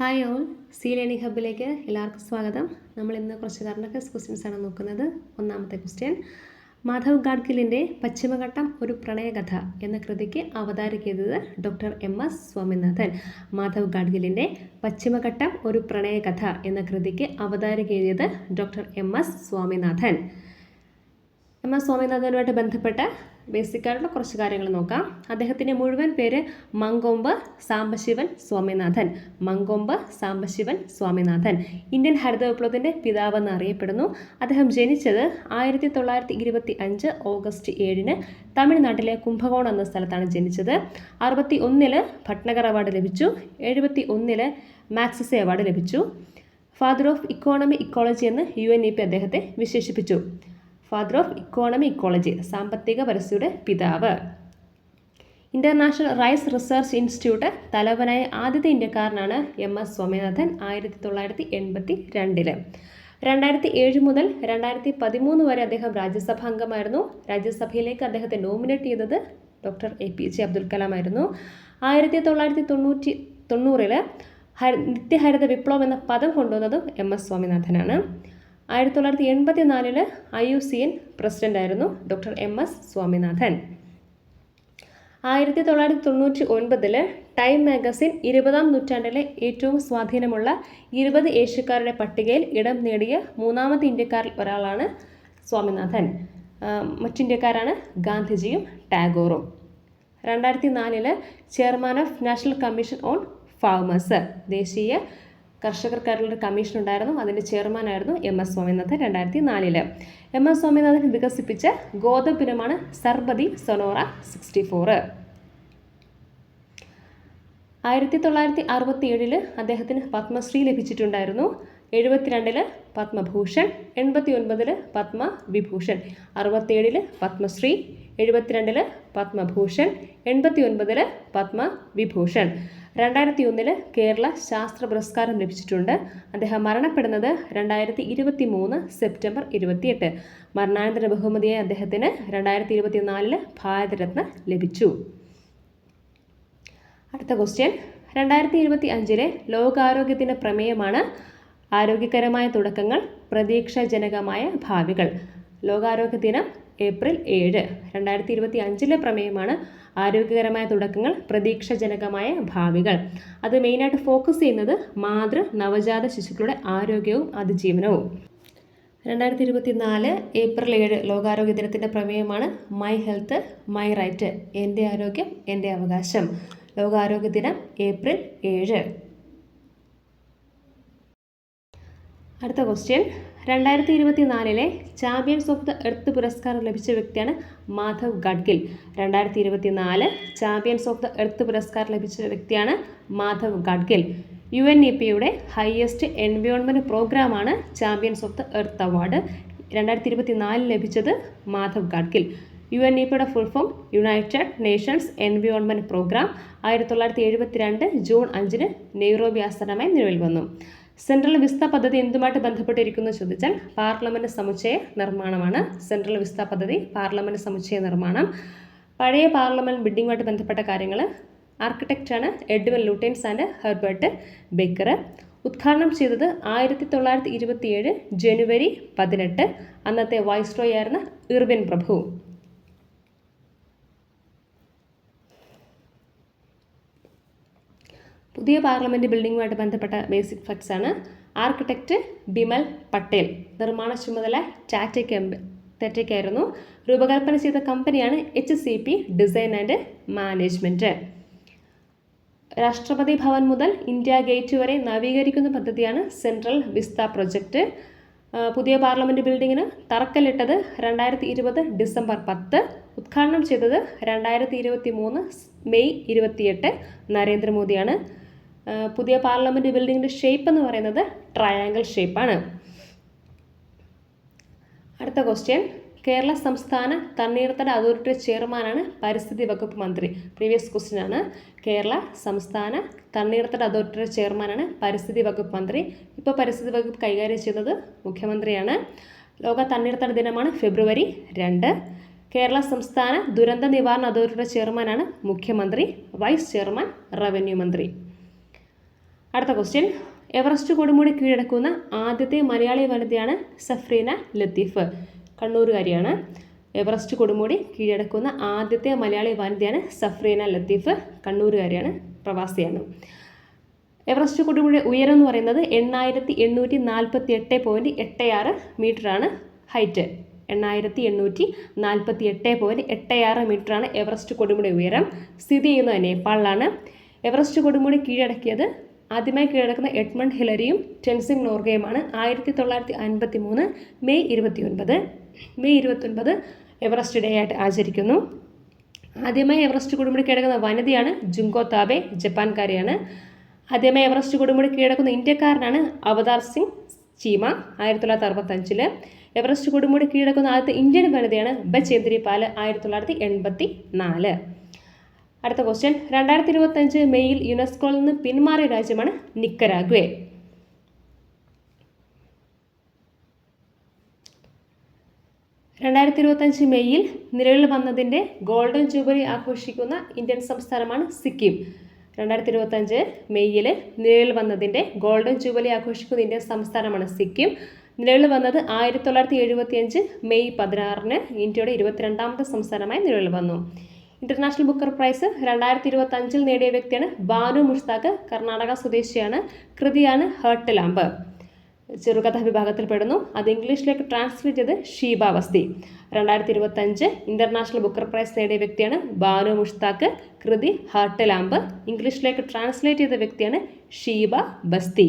Hi all, C learning ഹബിലേക്ക് എല്ലാവർക്കും സ്വാഗതം. നമ്മൾ ഇന്ന് കുറച്ച് കറണ്ട് അഫയേഴ്സ് ക്വസ്റ്റ്യൻസ് ആണ് നോക്കുന്നത്. ഒന്നാമത്തെ ക്വസ്റ്റ്യൻ, മാധവ് ഗാഡ്ഗിലിൻ്റെ പശ്ചിമഘട്ടം ഒരു പ്രണയകഥ എന്ന കൃതിക്ക് അവതാരിക ചെയ്തത് ഡോക്ടർ MS സ്വാമിനാഥൻ. മാധവ് ഗാഡ്ഗിലിൻ്റെ പശ്ചിമഘട്ടം ഒരു പ്രണയകഥ എന്ന കൃതിക്ക് അവതാരിക ചെയ്തത് ഡോക്ടർ MS സ്വാമിനാഥൻ. MS സ്വാമിനാഥനുമായിട്ട് ബന്ധപ്പെട്ട ബേസിക്കായിട്ടുള്ള കുറച്ച് കാര്യങ്ങൾ നോക്കാം. അദ്ദേഹത്തിൻ്റെ മുഴുവൻ പേര് മങ്കൊമ്പ് സാംബശിവൻ സ്വാമിനാഥൻ. മങ്കൊമ്പ് സാംബശിവൻ സ്വാമിനാഥൻ ഇന്ത്യൻ ഹരിത വിപ്ലവത്തിൻ്റെ പിതാവെന്ന് അറിയപ്പെടുന്നു. അദ്ദേഹം ജനിച്ചത് 1925 ഓഗസ്റ്റ് 7 തമിഴ്നാട്ടിലെ കുംഭകോണം എന്ന സ്ഥലത്താണ് ജനിച്ചത്. 61 ഭട്നഗർ അവാർഡ് ലഭിച്ചു. 71 മാക്സസെ അവാർഡ് ലഭിച്ചു. ഫാദർ ഓഫ് ഇക്കോണമി ഇക്കോളജി എന്ന് UNEP അദ്ദേഹത്തെ വിശേഷിപ്പിച്ചു. ഫാദർ ഓഫ് ഇക്കോണമി ഇക്കോളജി, സാമ്പത്തിക പരിസ്ഥിതിയുടെ പിതാവ്. ഇൻ്റർനാഷണൽ റൈസ് റിസർച്ച് ഇൻസ്റ്റിറ്റ്യൂട്ട് തലവനായ ആദ്യത്തെ ഇന്ത്യക്കാരനാണ് MS സ്വാമിനാഥൻ. 1982. 2007 മുതൽ 2013 വരെ അദ്ദേഹം രാജ്യസഭാ അംഗമായിരുന്നു. രാജ്യസഭയിലേക്ക് അദ്ദേഹത്തെ നോമിനേറ്റ് ചെയ്തത് ഡോക്ടർ APJ അബ്ദുൽ കലാം ആയിരുന്നു. 1990 നിത്യഹരിത വിപ്ലവം എന്ന പദം കൊണ്ടുവന്നതും MS സ്വാമിനാഥനാണ്. 1984 IUCN പ്രസിഡൻ്റായിരുന്നു ഡോക്ടർ MS സ്വാമിനാഥൻ. 1999 ടൈം മാഗസിൻ 20ാം നൂറ്റാണ്ടിലെ ഏറ്റവും സ്വാധീനമുള്ള 20 ഏഷ്യക്കാരുടെ പട്ടികയിൽ ഇടം നേടിയ മൂന്നാമത്തെ ഇന്ത്യക്കാരിൽ ഒരാളാണ് സ്വാമിനാഥൻ. മറ്റിന്ത്യക്കാരാണ് ഗാന്ധിജിയും ടാഗോറും. 2004 chairman of National Commission on Farmers, ദേശീയ കർഷകർക്കായിട്ടുള്ളൊരു കമ്മീഷൻ ഉണ്ടായിരുന്നു. അതിൻ്റെ ചെയർമാനായിരുന്നു MS സ്വാമിനാഥൻ. 2004 MS സ്വാമിനാഥൻ വികസിപ്പിച്ച ഗോതമ്പിനമാണ് സർബതി സൊനോറ 64. 1967 അദ്ദേഹത്തിന് പത്മശ്രീ ലഭിച്ചിട്ടുണ്ടായിരുന്നു. 72 പത്മഭൂഷൺ, 89 പത്മവിഭൂഷൺ. 67 പത്മശ്രീ, 72 പത്മഭൂഷൺ, 89 പത്മവിഭൂഷൺ. 2001 കേരള ശാസ്ത്ര പുരസ്കാരം ലഭിച്ചിട്ടുണ്ട്. അദ്ദേഹം മരണപ്പെടുന്നത് 2023 സെപ്റ്റംബർ 28. മരണാനന്തര ബഹുമതിയായി അദ്ദേഹത്തിന് 2024 ഭാരതരത്ന ലഭിച്ചു. അടുത്ത ക്വസ്റ്റ്യൻ, 2025 ലോകാരോഗ്യദിന പ്രമേയമാണ് ആരോഗ്യകരമായ തുടക്കങ്ങൾ, പ്രതീക്ഷാജനകമായ ഭാവികൾ. ലോകാരോഗ്യ ദിനം ഏപ്രിൽ 7. 2025 പ്രമേയമാണ് ആരോഗ്യകരമായ തുടക്കങ്ങൾ, പ്രതീക്ഷാജനകമായ ഭാവികൾ. അത് മെയിനായിട്ട് ഫോക്കസ് ചെയ്യുന്നത് നവജാത ശിശുക്കളുടെ ആരോഗ്യവും അതിജീവനവും. 2024 ഏപ്രിൽ 7 ലോകാരോഗ്യ ദിനത്തിൻ്റെ പ്രമേയമാണ് മൈ ഹെൽത്ത് മൈ റൈറ്റ്, എൻ്റെ ആരോഗ്യം എൻ്റെ അവകാശം. ലോകാരോഗ്യ ദിനം ഏപ്രിൽ 7. അടുത്ത question, 2024 Champions of the Earth പുരസ്കാരം ലഭിച്ച വ്യക്തിയാണ് Madhav Gadgil. 2024 Champions of the Earth പുരസ്കാരം ലഭിച്ച വ്യക്തിയാണ് മാധവ് ഗാഡ്ഗിൽ. UNEPയുടെ ഹയസ്റ്റ് എൻവയോൺമെൻറ്റ് പ്രോഗ്രാമാണ് Champions of the Earth award. 2024 ലഭിച്ചത് മാധവ് ഗാഡ്ഗിൽ. UNEPയുടെ full form United Nations Environment Programme. 1972 June 5 Nairobi ആസ്ഥാനമായി നിലവിൽ വന്നു. സെൻട്രൽ വിസ്ത പദ്ധതി എന്തുമായിട്ട് ബന്ധപ്പെട്ടിരിക്കുന്നു ചോദിച്ചാൽ പാർലമെൻറ്റ് സമുച്ചയ നിർമ്മാണമാണ്. സെൻട്രൽ വിസ്ത പദ്ധതി പാർലമെൻറ്റ് സമുച്ചയ നിർമ്മാണം. പഴയ പാർലമെൻറ്റ് ബിൽഡിങ്ങുമായിട്ട് ബന്ധപ്പെട്ട കാര്യങ്ങൾ. ആർക്കിടെക്റ്റാണ് Edwin Lutyens and Herbert Baker. ഉദ്ഘാടനം ചെയ്തത് 1927 ജനുവരി 18. അന്നത്തെ വൈസ്രോയി ആയിരുന്ന ഇർവിൻ പ്രഭു. പുതിയ പാർലമെൻറ്റ് ബിൽഡിങ്ങുമായിട്ട് ബന്ധപ്പെട്ട ബേസിക് ഫാക്ട്സ് ആണ്. ആർക്കിടെക്റ്റ് ബിമൽ പട്ടേൽ. നിർമ്മാണ ചുമതല ടാറ്റയ്ക്കായിരുന്നു. രൂപകൽപ്പന ചെയ്ത കമ്പനിയാണ് HCP ഡിസൈൻ ആൻഡ് മാനേജ്മെൻറ്റ്. രാഷ്ട്രപതി ഭവൻ മുതൽ ഇന്ത്യ ഗേറ്റ് വരെ നവീകരിക്കുന്ന പദ്ധതിയാണ് സെൻട്രൽ വിസ്ത പ്രൊജക്റ്റ്. പുതിയ പാർലമെൻറ്റ് ബിൽഡിങ്ങിന് തറക്കല്ലിട്ടത് 2020 ഡിസംബർ 10. ഉദ്ഘാടനം ചെയ്തത് 2023 മെയ് 28 നരേന്ദ്രമോദിയാണ്. പുതിയ പാർലമെൻറ്റ് ബിൽഡിങ്ങിൻ്റെ ഷേപ്പ് എന്ന് പറയുന്നത് ട്രയാങ്കിൾ ഷേപ്പാണ്. അടുത്ത ക്വസ്റ്റ്യൻ, കേരള സംസ്ഥാന തണ്ണീർത്തട അതോറിറ്റി ചെയർമാനാണ് പരിസ്ഥിതി വകുപ്പ് മന്ത്രി. പ്രീവിയസ് ക്വസ്റ്റ്യൻ ആണ്. കേരള സംസ്ഥാന തണ്ണീർത്തട അതോറിറ്റി ചെയർമാനാണ് പരിസ്ഥിതി വകുപ്പ് മന്ത്രി. ഇപ്പോൾ പരിസ്ഥിതി വകുപ്പ് കൈകാര്യം ചെയ്യുന്നത് മുഖ്യമന്ത്രിയാണ്. ലോക തണ്ണീർത്തട ദിനമാണ് ഫെബ്രുവരി 2. കേരള സംസ്ഥാന ദുരന്ത നിവാരണ അതോറിറ്റിയുടെ ചെയർമാനാണ് മുഖ്യമന്ത്രി. വൈസ് ചെയർമാൻ റവന്യൂ മന്ത്രി. അടുത്ത ക്വസ്റ്റ്യൻ, എവറസ്റ്റ് കൊടുമുടി കീഴടക്കുന്ന ആദ്യത്തെ മലയാളി വനിതയാണ് സഫ്രീന ലത്തീഫ്. കണ്ണൂരുകാരിയാണ്. എവറസ്റ്റ് കൊടുമുടി കീഴടക്കുന്ന ആദ്യത്തെ മലയാളി വനിതയാണ് സഫ്രീന ലത്തീഫ്. കണ്ണൂരുകാരിയാണ്, പ്രവാസിയാണ്. എവറസ്റ്റ് കൊടുമുടി ഉയരം എന്ന് പറയുന്നത് 8848.86 മീറ്ററാണ് ഹൈറ്റ്. 8848.86 മീറ്ററാണ് എവറസ്റ്റ് കൊടുമുടി ഉയരം. സ്ഥിതി ചെയ്യുന്നത് നേപ്പാളിലാണ്. എവറസ്റ്റ് കൊടുമുടി കീഴടക്കിയത് ആദ്യമായി കീഴടക്കുന്ന എഡ്മണ്ട് ഹിലരിയും ടെൻസിംഗ് നോർഗയുമാണ്. 1953 മെയ് 29 എവറസ്റ്റ് ഡേ ആയിട്ട് ആചരിക്കുന്നു. ആദ്യമായി എവറസ്റ്റ് കൊടുമുടി കീഴടക്കുന്ന വനിതയാണ് ജുങ്കോ താബെ, ജപ്പാൻകാരിയാണ്. ആദ്യമായി എവറസ്റ്റ് കൊടുമുടി കീഴടക്കുന്ന ഇന്ത്യക്കാരനാണ് അവതാർ സിംഗ് ചീമ, 1965. എവറസ്റ്റ് കൊടുമുടി കീഴടക്കുന്ന ആദ്യത്തെ ഇന്ത്യൻ വനിതയാണ് ബചേന്ദ്രി പാൽ, 1984. അടുത്ത ക്വസ്റ്റ്യൻ, 2025 മെയ്യിൽ യുനെസ്കോയിൽ നിന്ന് പിന്മാറിയ രാജ്യമാണ് നിക്കരാഗ്വേ. 2025 മെയ്യിൽ നിലവിൽ വന്നതിൻ്റെ ഗോൾഡൻ ജൂബിലി ആഘോഷിക്കുന്ന ഇന്ത്യൻ സംസ്ഥാനമാണ് സിക്കിം. 2025 മെയ്യിൽ നിലവിൽ വന്നതിൻ്റെ ഗോൾഡൻ ജൂബിലി ആഘോഷിക്കുന്ന ഇന്ത്യൻ സംസ്ഥാനമാണ് സിക്കിം. നിലവിൽ വന്നത് 1975 മെയ് 16 ഇന്ത്യയുടെ 22ാമത്തെ സംസ്ഥാനമായി നിലവിൽ വന്നു. ഇന്റർനാഷണൽ ബുക്കർ പ്രൈസ് 2025 നേടിയ വ്യക്തിയാണ് ബാനു മുഷ്താഖ്, കർണാടക സ്വദേശിയാണ്. കൃതിയാണ് ഹേർട്ട് ലാമ്പ്, ചെറുകഥ വിഭാഗത്തിൽപ്പെടുന്നു. അത് ഇംഗ്ലീഷിലേക്ക് ട്രാൻസ്ലേറ്റ് ചെയ്ത് ഷീബ വസ്തി. 2025 ഇന്റർനാഷണൽ ബുക്കർ പ്രൈസ് നേടിയ വ്യക്തിയാണ് ബാനു മുഷ്താഖ്. കൃതി ഹേർട്ട് ലാമ്പ്, ഇംഗ്ലീഷിലേക്ക് ട്രാൻസ്ലേറ്റ് ചെയ്ത വ്യക്തിയാണ് ഷീബ ബസ്തി.